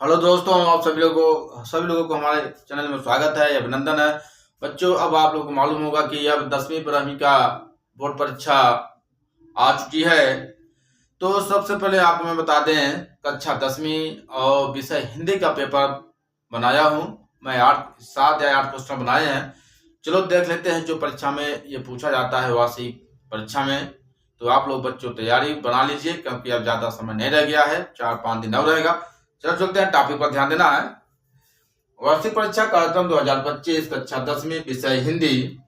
Hello दोस्तों, आप सभी लोगों को हमारे चैनल में स्वागत है, अभिनंदन है। बच्चों, अब आप लोगों को मालूम होगा कि अब 10वीं 12वीं का बोर्ड परीक्षा आ चुकी है। तो सबसे पहले आपको मैं बता दें, कक्षा 10वीं और विषय हिंदी का पेपर बनाया हूं मैं। 7 या 8 क्वेश्चन बनाए हैं। चलो देख लेते हैं जो परीक्षा में ये पूछा जाता है वार्षिक परीक्षा में। तो आप लोग बच्चों तैयारी बना लीजिए, क्योंकि अब ज्यादा समय नहीं रह गया है, 4-5 दिन और रहेगा। चलो चलते हैं, टॉपिक पर ध्यान देना है। वार्षिक परीक्षा कार्यक्रम 2025 कक्षा 10वीं विषय हिंदी।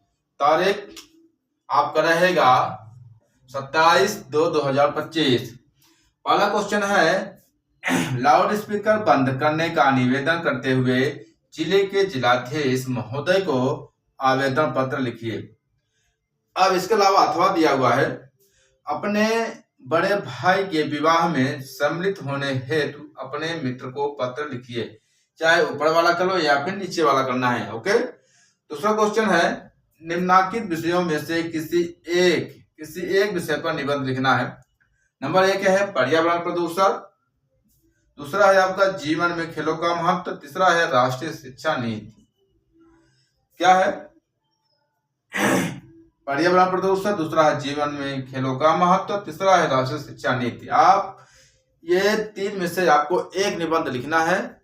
तारीख आपका रहेगा 27/2/2025। पहला क्वेश्चन है, लाउड स्पीकर बंद करने का निवेदन करते हुए जिले के जिलाधीश महोदय को आवेदन पत्र लिखिए। अब इसके अलावा अथवा दिया हुआ है, अपने बड़े भाई के विवाह में सम्मिलित होने हेतु अपने मित्र को पत्र लिखिए। चाहे ऊपर वाला करो या फिर नीचे वाला करना है। ओके। दूसरा क्वेश्चन है, निम्नलिखित विषयों में से किसी एक विषय पर निबंध लिखना है। नंबर 1 है पर्यावरण प्रदूषण, दूसरा है आपका जीवन में खेलों का महत्व, तीसरा है राष्ट्रीय शिक्षा नीति। क्या है? पर्यावरण प्रदूषण, दूसरा है जीवन में खेलों का महत्व, तीसरा है राष्ट्रीय शिक्षा नीति। आप ये 3 में से आपको एक निबंध लिखना है।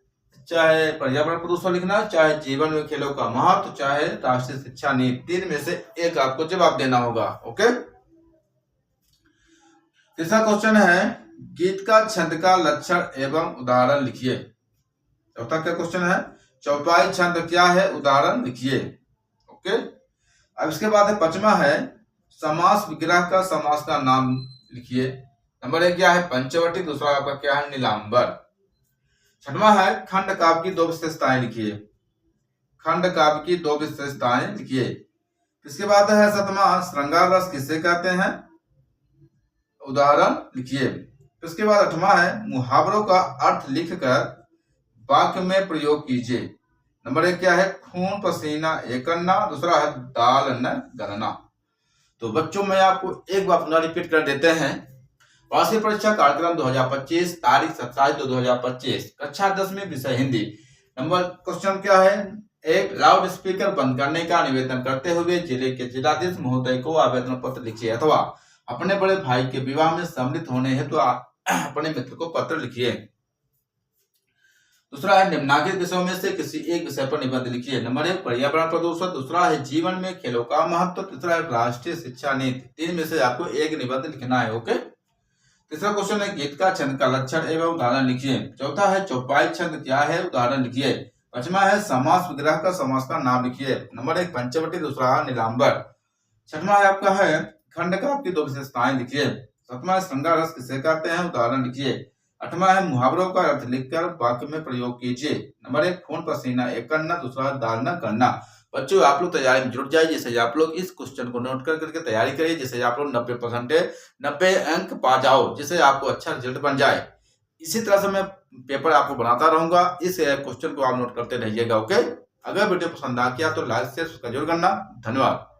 चाहे पर्यावरण प्रदूषण लिखना है, चाहे जीवन में खेलों का महत्व, चाहे राष्ट्रीय शिक्षा नीति। 3 में से एक आपको जवाब देना होगा। ओके। तीसरा क्वेश्चन है, गीत का छंद का लक्षण एवं उदाहरण लिखिए। चौथा क्या क्वेश्चन है, चौपाई छंद क्या है, उदाहरण लिखिए। ओके। अब इसके बाद है 5वां है, समास विग्रह का समास का नाम लिखिए। नंबर 1 क्या है, पंचवटी, दूसरा आपका क्या है, नीलांबर। 6वां है, खंड काव्य की 2 विशेषताएं लिखिए। खंड काव्य की 2 विशेषताएं लिखिए। इसके बाद है 7वां, श्रृंगार रस किसे कहते हैं, उदाहरण लिखिए। इसके बाद 8वां है, मुहावरों का अर्थ लिखकर वाक्य में प्रयोग कीजिए। नंबर 1 क्या है, खून पसीना एक करना, दूसरा है दाल न गणना। तो बच्चों, मैं आपको एक बार पुनः रिपीट कर देते हैं। वार्षिक परीक्षा कार्यक्रम 2025, तारीख 27/2/2025, कक्षा 10वीं विषय हिंदी। नंबर क्वेश्चन क्या है, एक, लाउड स्पीकर बंद करने का निवेदन करते हुए जिले के जिलाधीश महोदय को आवेदन पत्र लिखिए, अथवा अपने बड़े भाई के विवाह में सम्मिलित होने हेतु अपने मित्र को पत्र लिखिए। दूसरा है, निम्नलिखित विषयों में से किसी एक विषय पर निबंध लिखिए। नंबर 1 पर्यावरण प्रदूषण, दूसरा है जीवन में खेलों का महत्व, तीसरा है राष्ट्रीय शिक्षा नीति। 3 में से आपको एक निबंध लिखना है। ओके। तीसरा क्वेश्चन है, गीत का छंद का लक्षण एवं उदाहरण लिखिए। चौथा है, चौपाई छंद क्या है, उदाहरण लिखिए। 5वां है, समास विग्रह का समास का नाम लिखिए। नंबर 1 पंचवटी, दूसरा है नीलांबर। 6वां है आपका है, खंड काव्य की 2 विशेषताएं लिखिए। 7वां है, श्रृंगार रस किसे कहते हैं, उदाहरण लिखिए। 8वां है, मुहावरों का अर्थ लिखकर वाक्य में प्रयोग कीजिए। नंबर 1 खून पसीना एक करना, दूसरा दाल न करना। बच्चों, आप लोग तैयारी में जुट जाइए, जिससे आप लोग इस क्वेश्चन को नोट कर करके तैयारी करिए, जिससे आप लोग 90 अंक पा जाओ, जिससे आपको अच्छा रिजल्ट बन जाए। इसी तरह से मैं पेपर आपको बनाता रहूंगा, इस क्वेश्चन को आप नोट करते रहिएगा। ओके। अगर वीडियो पसंद आ गया तो लाइक शेयर जरूर करना। धन्यवाद।